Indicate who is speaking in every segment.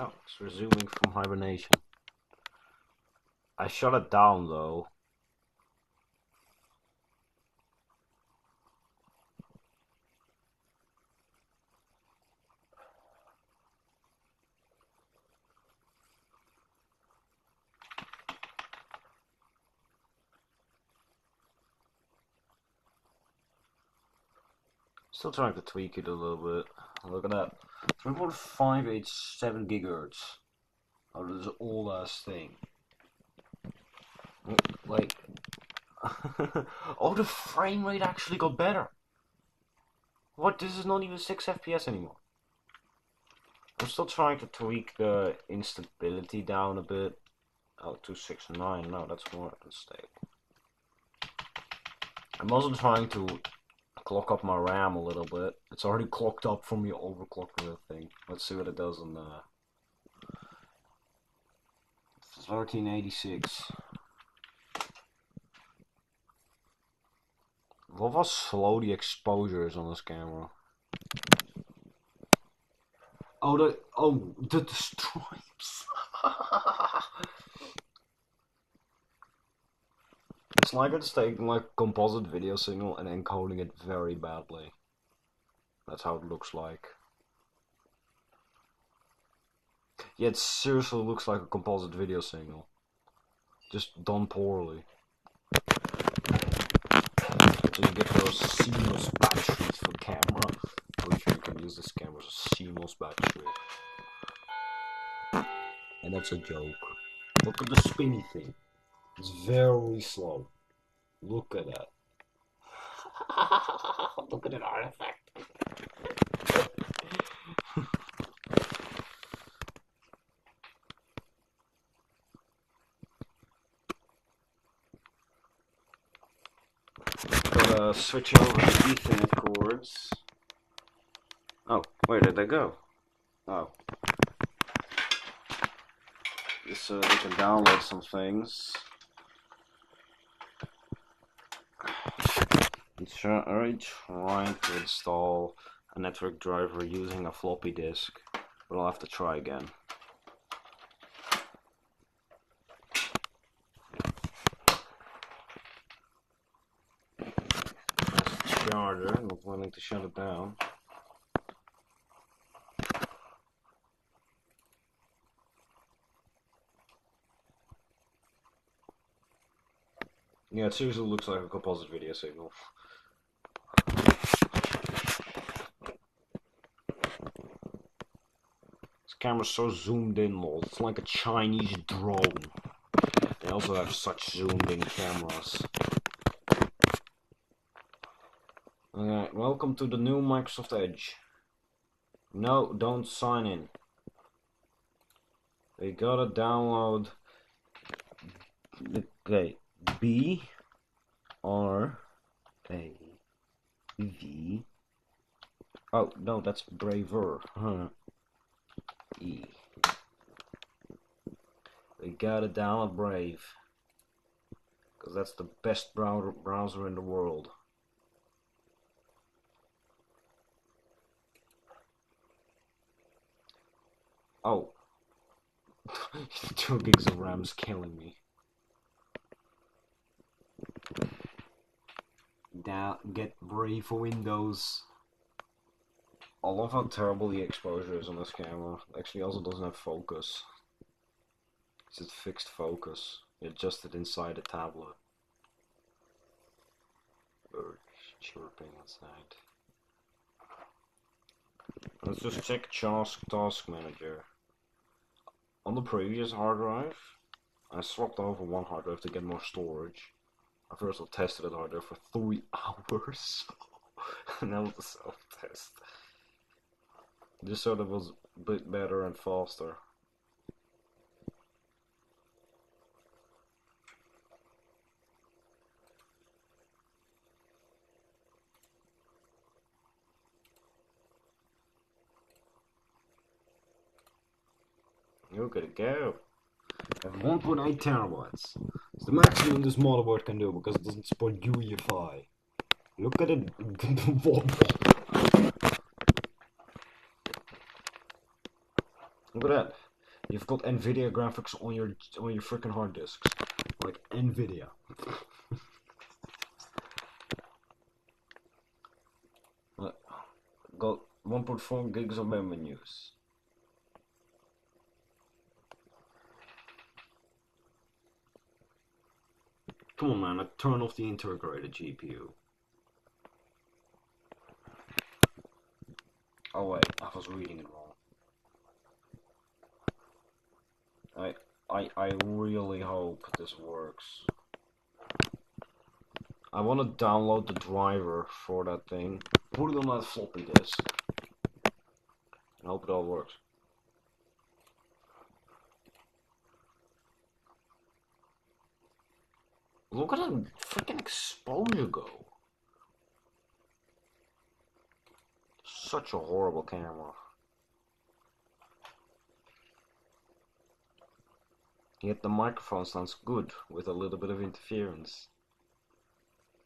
Speaker 1: Oh, it's resuming from hibernation. I shut it down though. Still trying to tweak it a little bit. Look at that. 3.587 gigahertz. Oh, this is an old ass thing. Like, oh, the frame rate actually got better. What? This is not even 6 FPS anymore. I'm still trying to tweak the instability down a bit. Oh, 269. No, that's more unstable. I'm also trying to clock up my RAM a little bit. It's already clocked up from me overclocking the thing. Let's see what it does on the 1386. What was slow the exposure is on this camera? Oh, the stripes. It's like it's taking like composite video signal and encoding it very badly. That's how it looks like. Yeah, it seriously looks like a composite video signal. Just done poorly. So you get those seamless batteries for camera. I'm sure you can use this camera as a seamless battery. And that's a joke. Look at the spinny thing. It's very slow. Look at that. Look at that artifact. Gotta switch over to Ethernet cords. Oh, where did they go? Oh. Just so we can download some things. I'm already trying to install a network driver using a floppy disk, but I'll have to try again. Charger, not willing to shut it down. Yeah, it seriously looks like a composite video signal. This camera's so zoomed in, lol. It's like a Chinese drone. They also have such zoomed in cameras. Alright, welcome to the new Microsoft Edge. No, don't sign in. We gotta download. Okay, B-R-A-V. Oh, no, that's braver. Huh. E. We gotta download Brave. Because that's the best browser in the world. Oh. 2 gigs of RAM is killing me. Get Brave for Windows. I love how terrible the exposure is on this camera. It actually also doesn't have focus. It's just fixed focus. You adjust it inside the tablet. Birds chirping outside. Let's just check Task Manager. On the previous hard drive, I swapped over one hard drive to get more storage. I first tested the hard drive for 3 hours. And that was a self-test. Just so that it was a bit better and faster. Look at it go. I have 1.8 terabytes. It's the maximum this motherboard can do because it doesn't support UEFI. Look at it. Look at that. You've got NVIDIA graphics on your freaking hard disks, like NVIDIA. Got 1.4 gigs of memory use. Come on, man! Turn off the integrated GPU. Oh wait, I was reading it wrong. I really hope this works. I want to download the driver for that thing, put it on that floppy disk, and hope it all works. Look at that freaking exposure go. Such a horrible camera. Yet the microphone sounds good with a little bit of interference.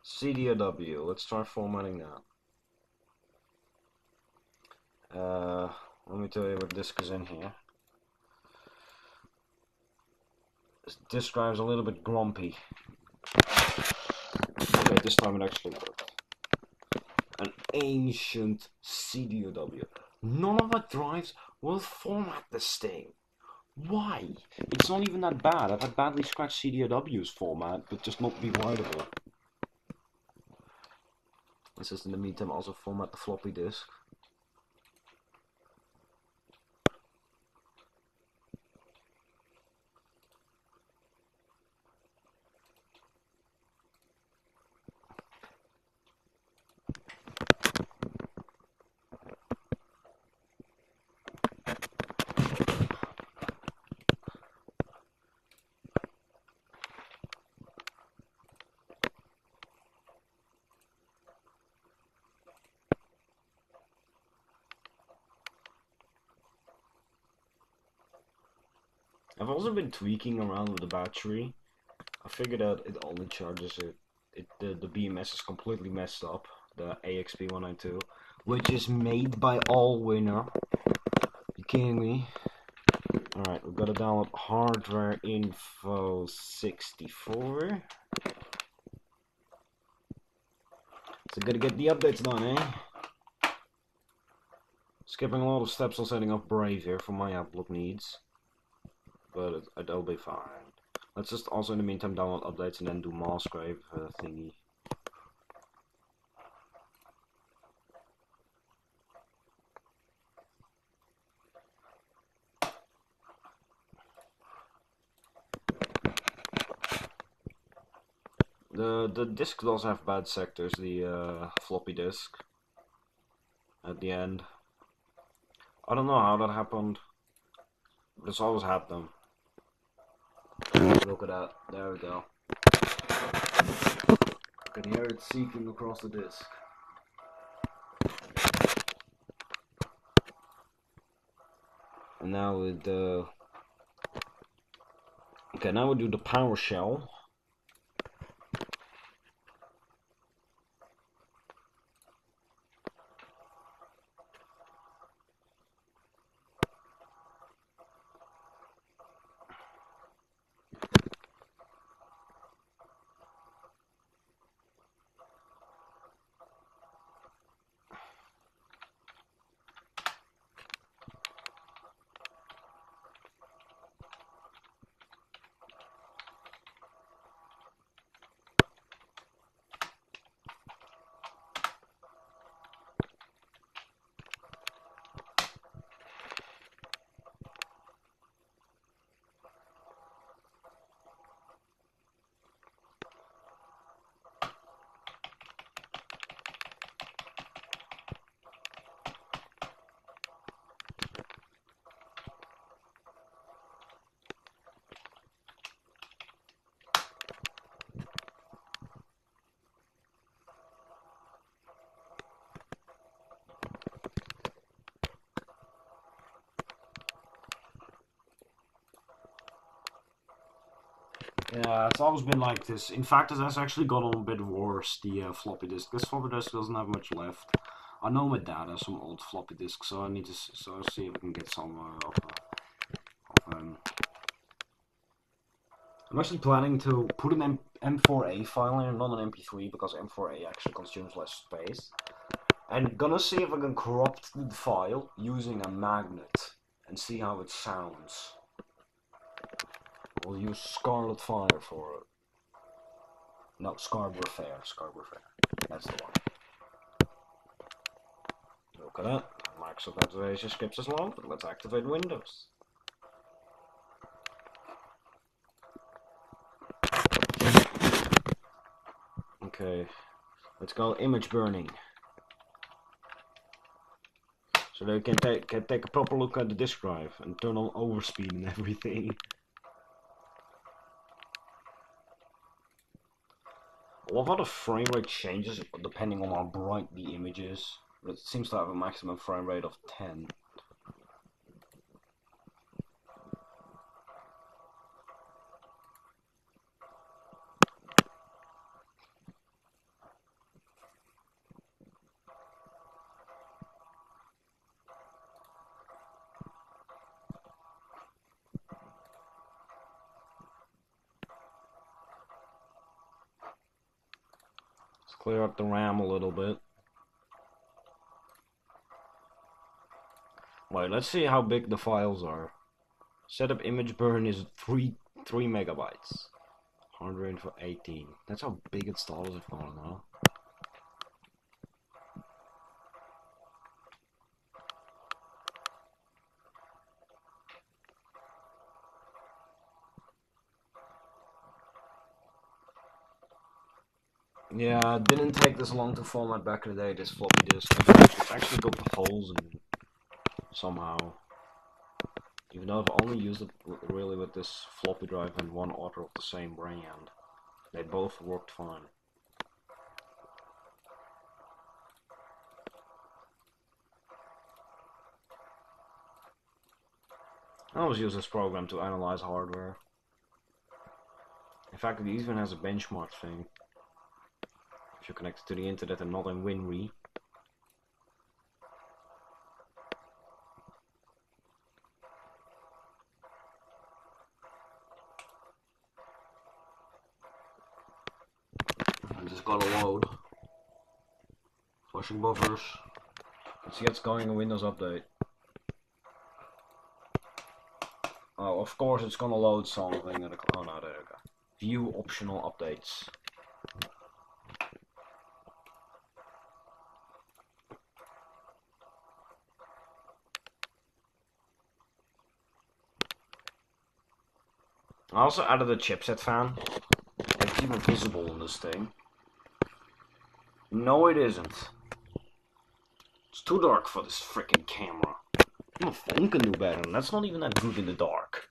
Speaker 1: CDAW, let's try formatting that. Let me tell you what disk is in here. This disk drive's a little bit grumpy. Okay, this time it actually worked. An ancient CDAW. None of my drives will format this thing. Why? It's not even that bad. I've had badly scratched CDAW's format, but just not be writable. Let's just in the meantime also format the floppy disk. I've also been tweaking around with the battery. I figured out it only charges it. The BMS is completely messed up. The AXP192, which is made by Allwinner. You kidding me? All right, we've got to download hardware info 64. So gotta get the updates done, eh? Skipping a lot of steps on setting up Brave here for my Outlook needs. But it'll be fine. Let's just also in the meantime download updates and then do Massgrave thingy. The disk does have bad sectors, the floppy disk at the end. I don't know how that happened, but it's always happened. Look at that, there we go. I can hear it seeping across the disk. And now with the... Okay, now we do the PowerShell. Yeah, it's always been like this. In fact, it has actually gotten a bit worse, the floppy disk. This floppy disk doesn't have much left. I know my dad has some old floppy disks, so I need to see if I can get some of I'm actually planning to put an M4A file in, not an MP3, because M4A actually consumes less space. And gonna see if I can corrupt the file using a magnet and see how it sounds. We'll use Scarlet Fire for it. No, Scarborough Fair. That's the one. Look at that. Microsoft activation scripts is long, but let's activate Windows. Okay, let's go image burning. So they can take a proper look at the disk drive and turn on overspeed and everything. I love how the frame rate changes depending on how bright the image is. It seems to have a maximum frame rate of 10. Let's clear up the RAM a little bit. Wait, let's see how big the files are. Setup image burn is 3 megabytes. 118. That's how big installs have gone now. Yeah, it didn't take this long to format back in the day, this floppy disk. It's actually got the holes in it somehow. Even though I've only used it really with this floppy drive and one author of the same brand. They both worked fine. I always use this program to analyze hardware. In fact, it even has a benchmark thing. If you're connected to the internet and not in WinRE. I just gotta load. Flushing buffers. Let's see what's going in Windows Update. Oh, of course it's gonna load something. Oh no, there we go. View optional updates. I also added a chipset fan. It's even visible in this thing. No, it isn't. It's too dark for this freaking camera. My phone can do better, and that's not even that good in the dark.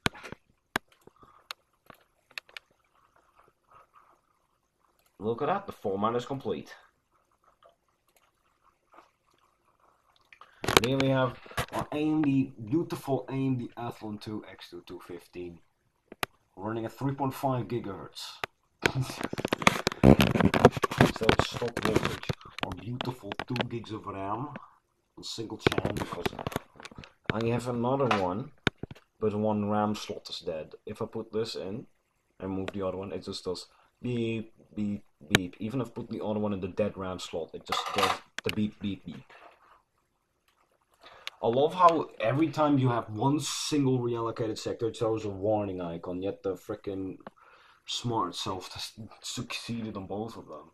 Speaker 1: Look at that, the format is complete. And here we have our AMD, beautiful AMD Athlon 2 X2215. Running at 3.5 gigahertz. So it's stock voltage. Our beautiful 2 gigs of RAM on single channel, because I have another one, but one RAM slot is dead. If I put this in and move the other one, it just does beep, beep, beep. Even if I put the other one in the dead RAM slot, it just does the beep, beep, beep. I love how every time you have one single reallocated sector, it shows a warning icon, yet the frickin' smart self has succeeded on both of them.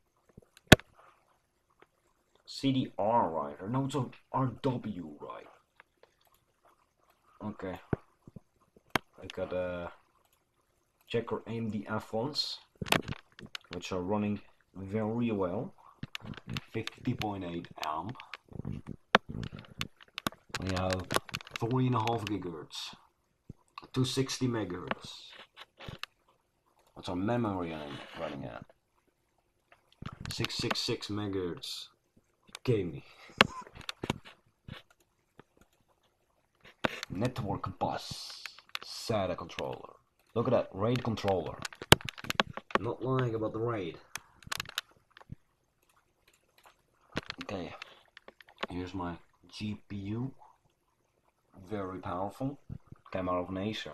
Speaker 1: CDR writer? No, it's a RW right. Okay. I gotta check our AMD F1s, which are running very well. 50.8 amp. We have 3.5 gigahertz. 260 megahertz. What's our memory running at? 666 megahertz. Gaming. Network bus. SATA controller. Look at that, RAID controller. Not lying about the RAID. Okay. Here's my GPU. Very powerful. Came out of an Acer.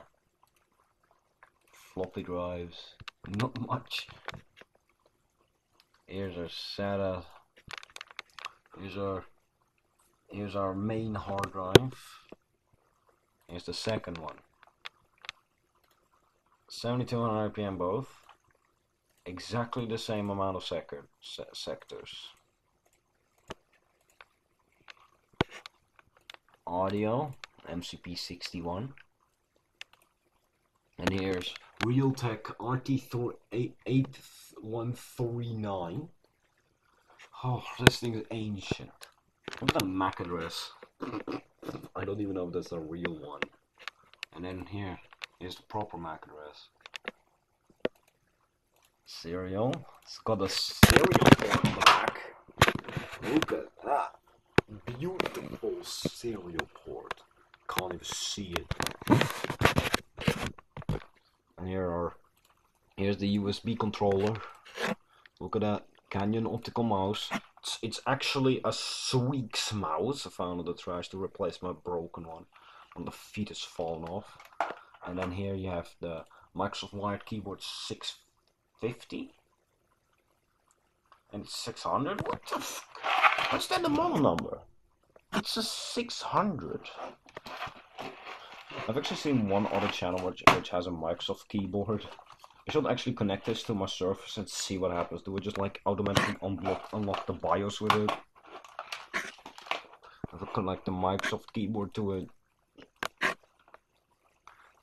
Speaker 1: floppy drives. Not much. Here's our SATA. Here's our main hard drive. Here's the second one. 7200 RPM both. Exactly the same amount of sectors. Audio, MCP61. And here's Realtek RT8139. Oh, this thing is ancient. Look at the MAC address. I don't even know if that's a real one. And then here is the proper MAC address. Serial. It's got a serial port on the back. Look at that. Beautiful serial port. Can't even see it. And here's the USB controller. Look at that Canyon optical mouse. It's actually a Sweeks mouse I found in the trash to replace my broken one. And the feet has fallen off. And then here you have the Microsoft Wired Keyboard 650. And it's 600? What the f? What's that the model number? It's a 600. I've actually seen one other channel which has a Microsoft keyboard. I should actually connect this to my Surface and see what happens. Do we just like automatically unlock the BIOS with it? I will connect the Microsoft keyboard to it.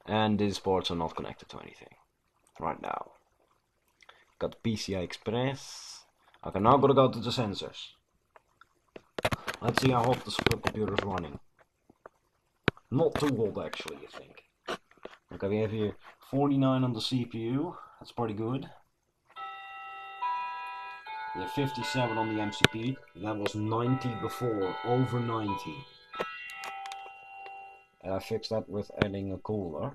Speaker 1: And these ports are not connected to anything right now. Got PCI Express. Okay, now I'm gonna go to the sensors. Let's see how hot the split computer is running. Not too old actually, I think. Okay, we have here 49 on the CPU. That's pretty good. We have 57 on the MCP. That was 90 before, over 90. And I fixed that with adding a cooler.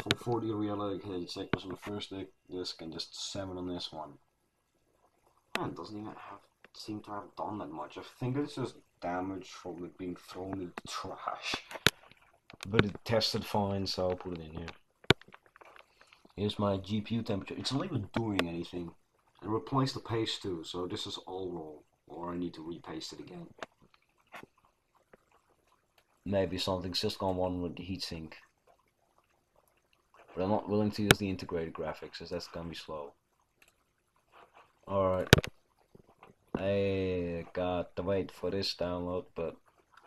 Speaker 1: For 40 reallocated sectors on the first disk and just 7 on this one. Man, it doesn't even seem to have done that much. I think it's just damage from it being thrown in the trash. But it tested fine, so I'll put it in here. Here's my GPU temperature. It's not even doing anything. I replaced the paste too, so this is all raw. Or I need to repaste it again. Maybe something's just gone wrong with the heatsink. But I'm not willing to use the integrated graphics, as that's gonna be slow. Alright. I got to wait for this download, but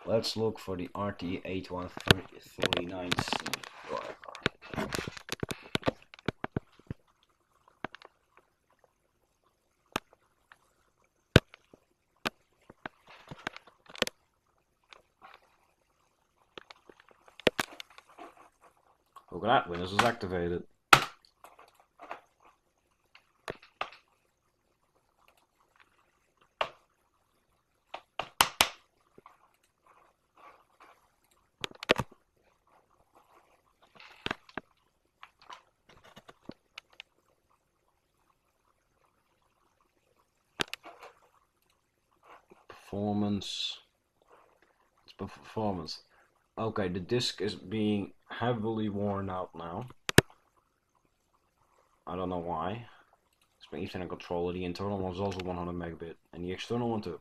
Speaker 1: let's look for the RT8139C driver. Look at that, Windows is activated. Performance. It's performance. Okay, the disk is being heavily worn out now. I don't know why. It's my Ethernet controller. The internal one is also 100 megabit, and the external one too.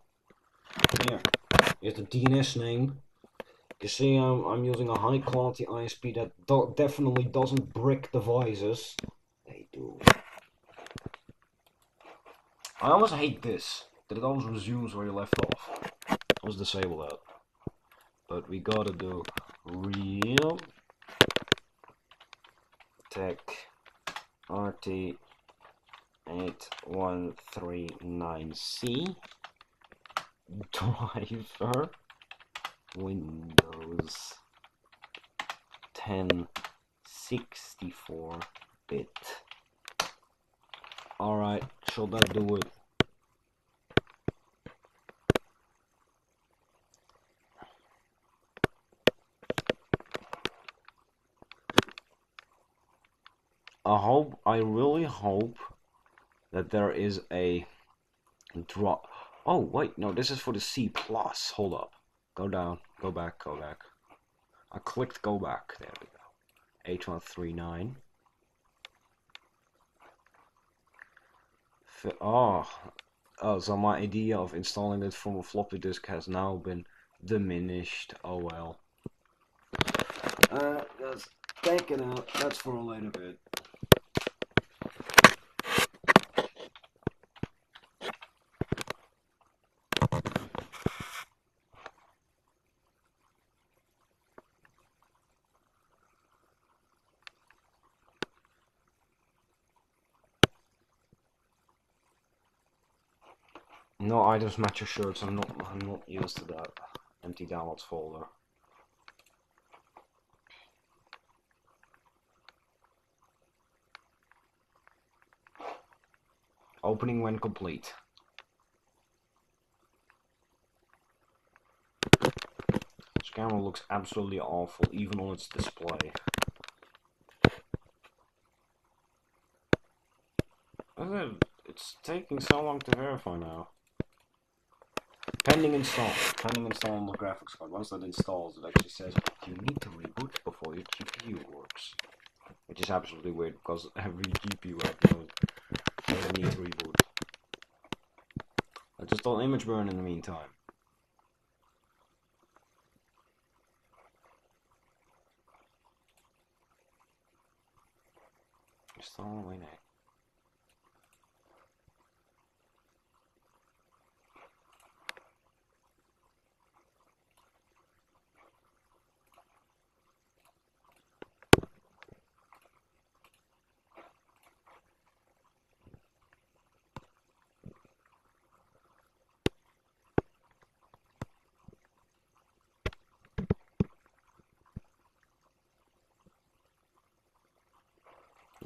Speaker 1: Here's the DNS name. You see, I'm using a high quality ISP that definitely doesn't brick devices. They do. I always hate this, that it always resumes where you left off. Let's disable that. But we gotta do real tech RT8139C driver Windows 10 64-bit. Alright, should that do it? I really hope that there is a drop. Oh wait, no, this is for the C+. Hold up. Go down, go back, go back. I clicked go back. There we go. H139. So my idea of installing it from a floppy disk has now been diminished. Oh well. Let's take it out. That's for a later bit. No items match your shirts. I'm not used to that. Empty downloads folder. Opening when complete. This camera looks absolutely awful, even on its display. It's taking so long to verify now. Pending install. Pending install on the graphics card. Once that installs, it actually says you need to reboot before your GPU works. Which is absolutely weird because every GPU right now doesn't need to reboot. I just install image burn in the meantime. Install away now.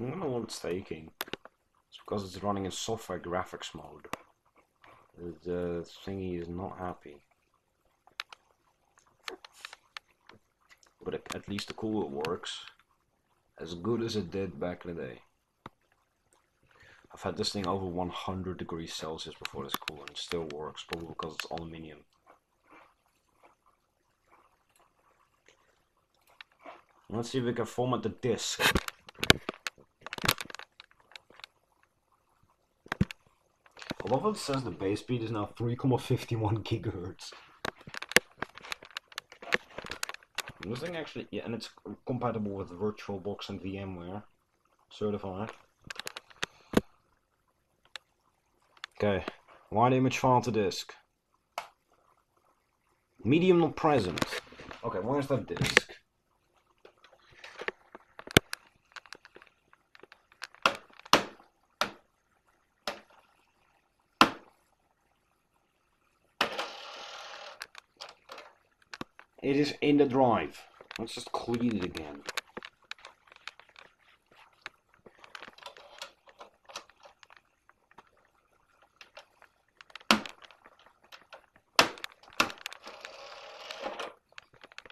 Speaker 1: I don't know what it's taking. It's because it's running in software graphics mode. The thingy is not happy. But at least the cooler works. As good as it did back in the day. I've had this thing over 100 degrees Celsius before this cooler and it still works, probably because it's aluminium. Let's see if we can format the disk. I love how it says the base speed is now 3,51 gigahertz. This thing actually, yeah, and it's compatible with VirtualBox and VMware. Certified. Okay, wide image file to disk. Medium not present. Okay, where's that disk? It is in the drive. Let's just clean it again.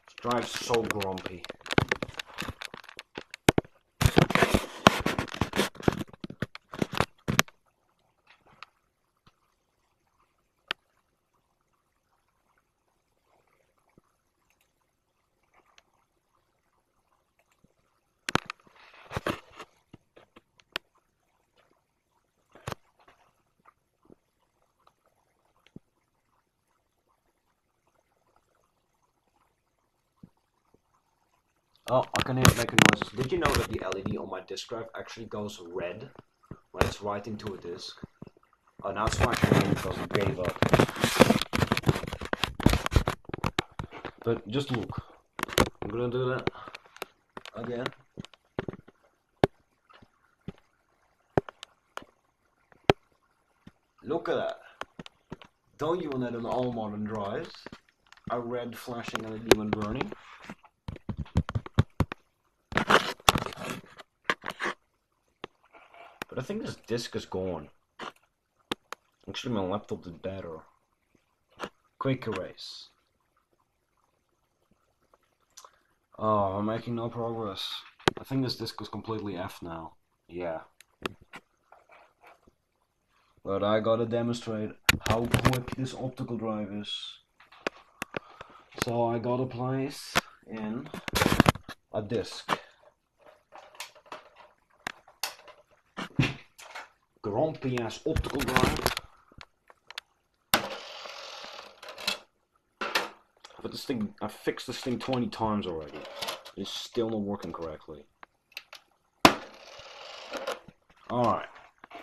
Speaker 1: This drive's so grumpy. Oh, I can hear it making noises. Did you know that the LED on my disk drive actually goes red when it's writing to a disk? Oh, now it's flashing green because it gave up. But just look. I'm gonna do that again. Look at that. Don't you want that on all modern drives? A red flashing LED when burning. But I think this disk is gone. Actually, my laptop did better. Quick erase. Oh, I'm making no progress. I think this disk is completely F now. Yeah. But I gotta demonstrate how quick this optical drive is. So I gotta place in a disk. grumpy ass optical drive. But this thing, I fixed this thing 20 times already. It's still not working correctly. Alright,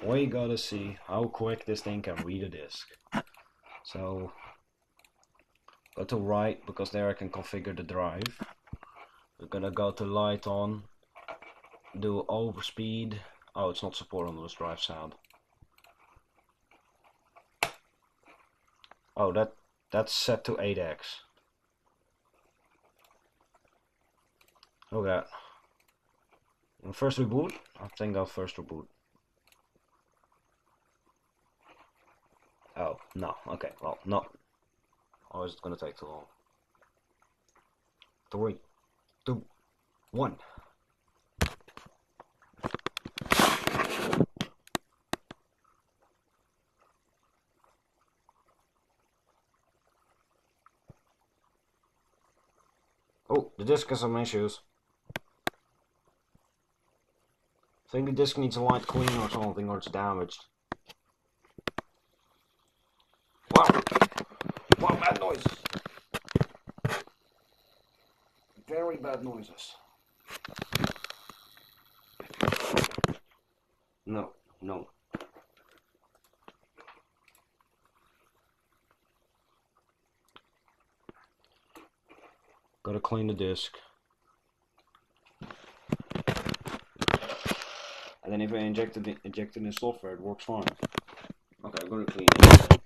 Speaker 1: we gotta see how quick this thing can read a disk. So, go to right, because there I can configure the drive. We're gonna go to light on, do overspeed. Oh, it's not supported on this drive sound. Oh, that's set to 8x. Look at that. First reboot? I think I'll first reboot. Oh, no. Okay, well, no. Oh, is it gonna take too long? 3, 2, 1. Oh, the disk has some issues. I think the disk needs a light clean or something, or it's damaged. Wow! Wow, bad noises! Very bad noises. No, no. Gotta clean the disk. And then if I inject it in the software, it works fine. Okay, I'm gonna clean it.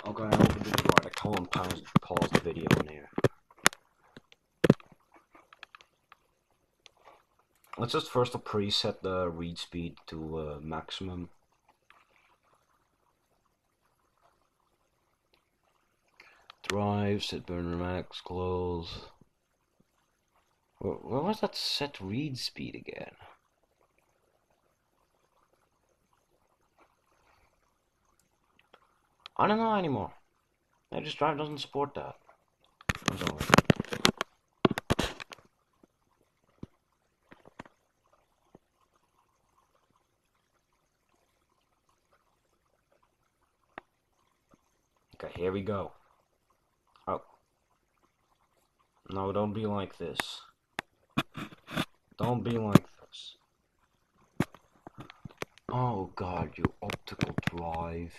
Speaker 1: Okay, I hope it did right. I can't pause the video in here. Let's just first preset the read speed to maximum. Drive, set burner max, close. Where was that set read speed again? I don't know anymore. This drive doesn't support that. Okay, here we go. Oh. No, don't be like this. Don't be like this. Oh god, you optical drive.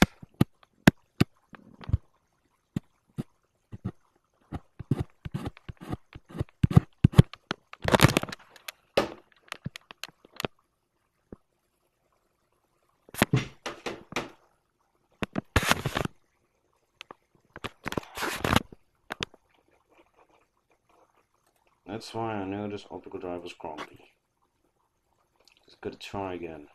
Speaker 1: That's why I know this optical drive was grumpy. Just gotta try again.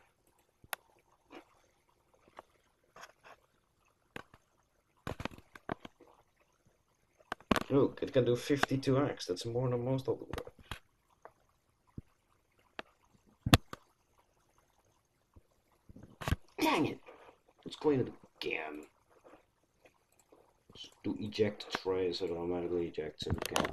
Speaker 1: Look, it can do 52x. That's more than most optical drives. Dang it! Let's clean it again. Just do eject tray so it automatically ejects it again.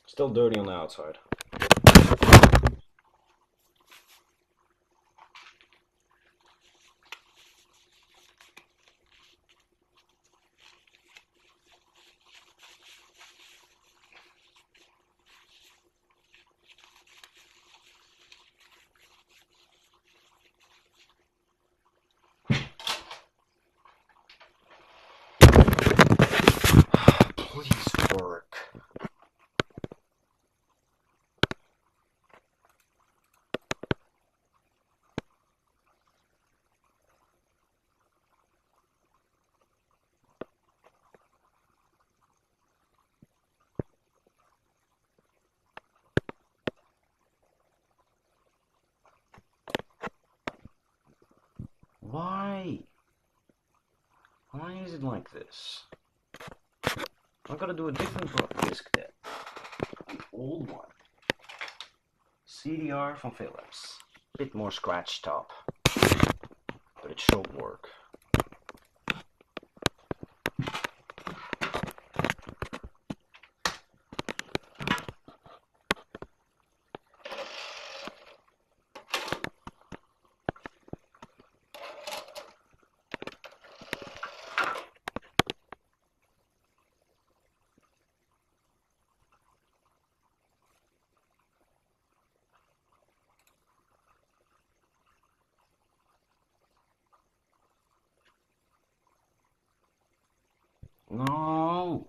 Speaker 1: Still dirty on the outside. Please work. it like this. I'm gonna do a different disc then. The old one. CDR from Philips. Bit more scratch top. But it should work. No!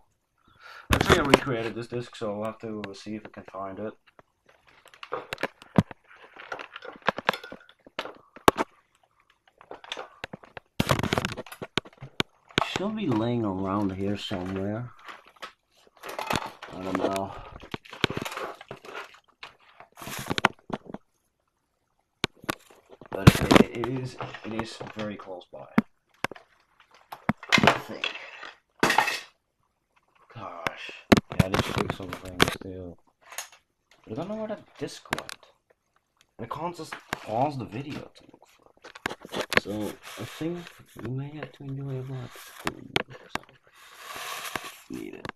Speaker 1: Actually, I recreated this disc, so I'll have to see if I can find it. Should be laying around here somewhere. I don't know. But it is very close by. I think. Gosh. Yeah, I did fix something still. But I don't know where that disc went. And I can't just pause the video to look for it. So I think we may have to enjoy a black food or something. Need it.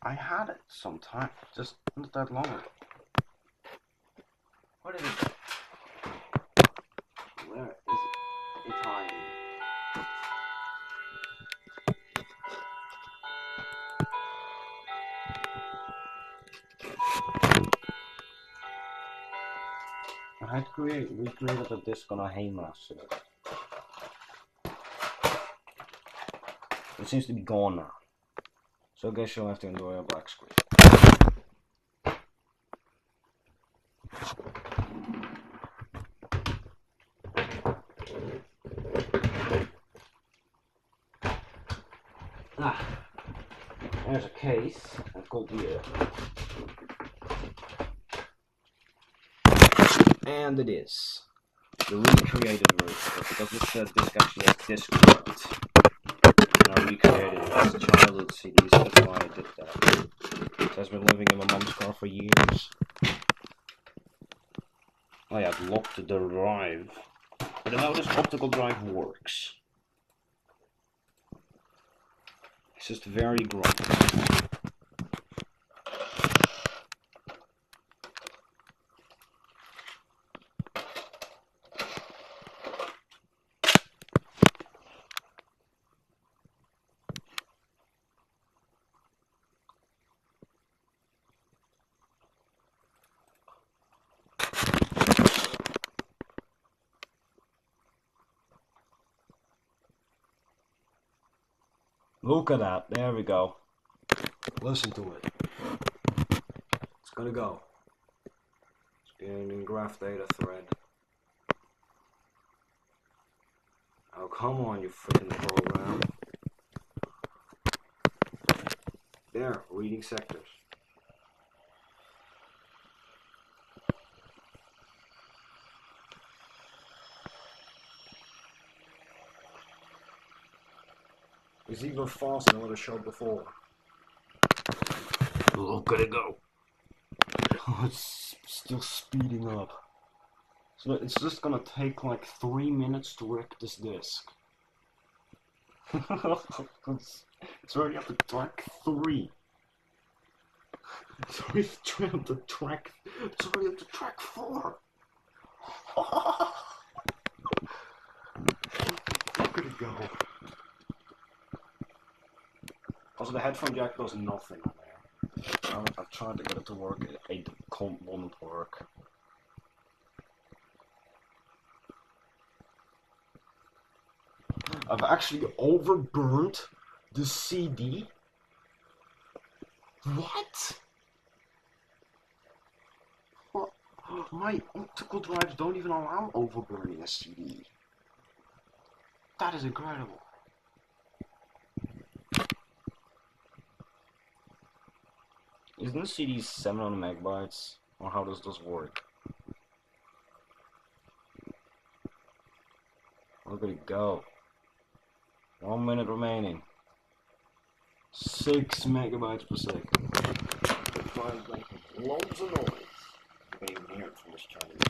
Speaker 1: I had it sometime, just not that long ago. Where did it go? Where is it? It's hiding. I had recreated a disc on a Haymaster. It seems to be gone now. So I guess you'll have to enjoy a black screen. There's a case. I've got here. And it is the recreated version, because this disc actually has disc right. And I recreated it as a childhood CD, so that's why I did that. So I've been living in my mom's car for years. I had locked the drive, but I know this optical drive works. It's just very grumpy. Look at that, there we go. Listen to it. It's gonna go. It's being in graph data thread. Oh, come on, you freaking program. There, reading sectors. It's even faster than what I showed before. Look at it go. Oh, it's still speeding up. So it's just gonna take like 3 minutes to wreck this disc. It's already up to track 3. It's already up to track. It's already up to track 4. Look at it go. Also, the headphone jack does nothing on there. I've tried to get it to work. It won't work. I've actually overburnt the CD. What? My optical drives don't even allow overburning a CD. That is incredible. Isn't the CD 700 megabytes? Or how does this work? Look at it go. 1 minute remaining. 6 megabytes per second. The file's making loads of noise. You can even hear it from this Chinese.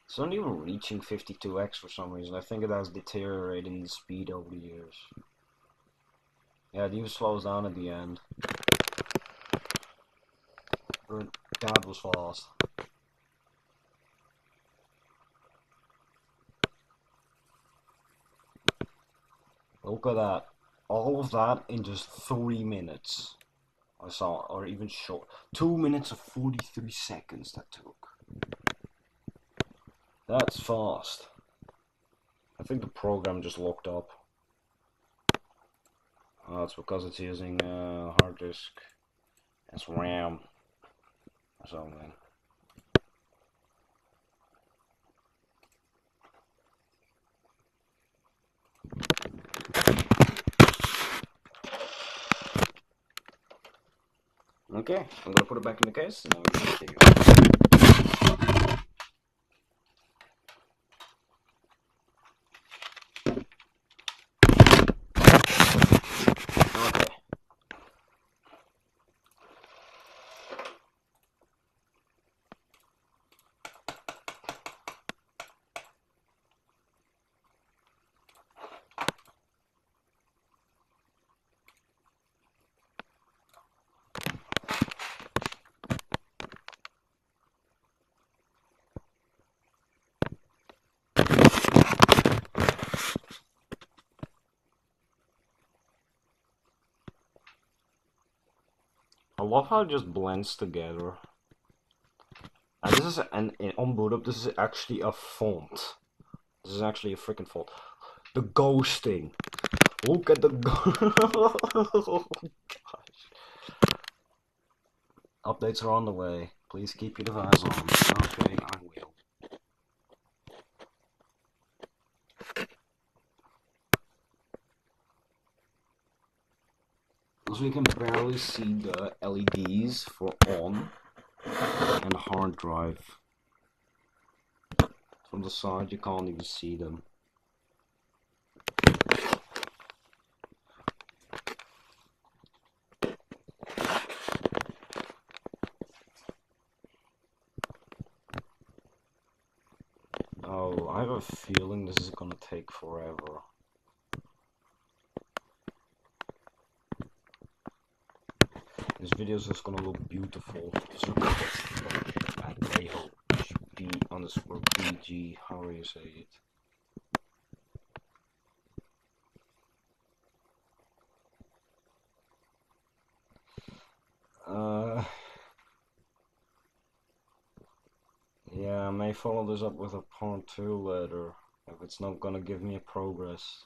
Speaker 1: It's not even reaching 52x for some reason. I think it has deteriorated in speed over the years. Yeah, it even slows down at the end. But that was fast. Look at that. All of that in just 3 minutes. I saw, or even short. 2 minutes and 43 seconds that took. That's fast. I think the program just locked up. It's because it's using hard disk as RAM or something. Okay, I'm gonna put it back in the case and then we can continue. I love how it just blends together. And this is on boot up. This is actually a font. This is actually a freaking font. The ghosting. Look at the oh, gosh. Updates are on the way. Please keep your device on. Okay, I will. Because we can barely see the LEDs for on and hard drive. From the side, you can't even see them. Oh, I have a feeling this is gonna take forever. This video is just gonna look beautiful. Just look at @AHB_PG, however you say it. Yeah, I may follow this up with a part 2 later, if it's not gonna give me a progress.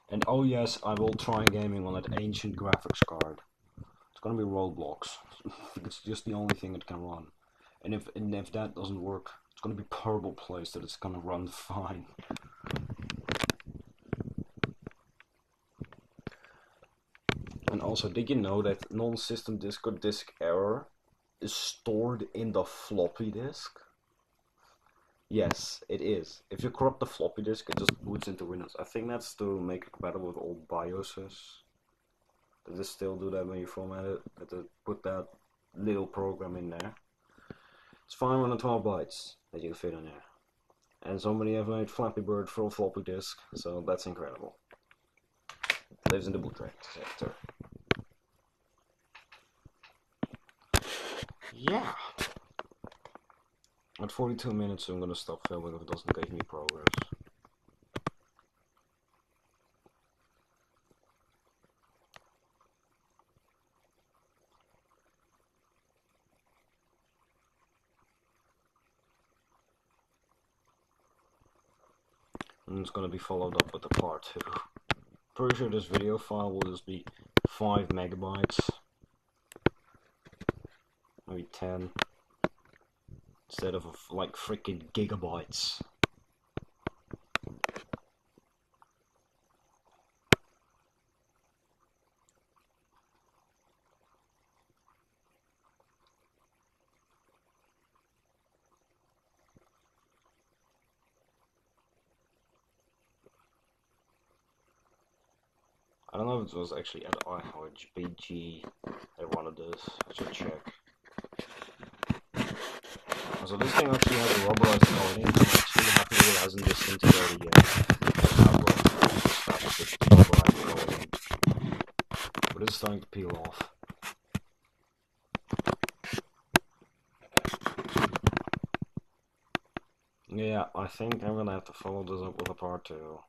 Speaker 1: And oh yes, I will try gaming on that ancient graphics card. It's gonna be Roblox. It's just the only thing it can run. And if that doesn't work, it's gonna be Purple Place that it's gonna run fine. And also, did you know that non-system disk or disk error is stored in the floppy disk? Yes, it is. If you corrupt the floppy disk, it just boots into Windows. I think that's to make it compatible with old BIOSes. Does it still do that when you format it? That they put that little program in there. It's 512 bytes that you can fit in there. And somebody have made Flappy Bird for a floppy disk, so that's incredible. Lives in the boot sector. Yeah. At 42 minutes, I'm gonna stop filming if it doesn't give me progress. and it's gonna be followed up with a part 2. Pretty sure this video file will just be 5 megabytes, maybe 10, instead of like freaking gigabytes. I don't know if it was actually at IHBG they wanted this. I should check. So this thing actually has a rubberized coating. I'm actually happy that it hasn't disintegrated yet. But it's starting to peel off. Yeah, I think I'm gonna have to follow this up with a part 2.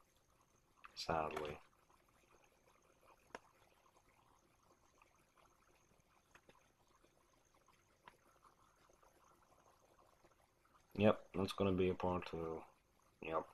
Speaker 1: Sadly. Yep, that's gonna be a part 2. Yep.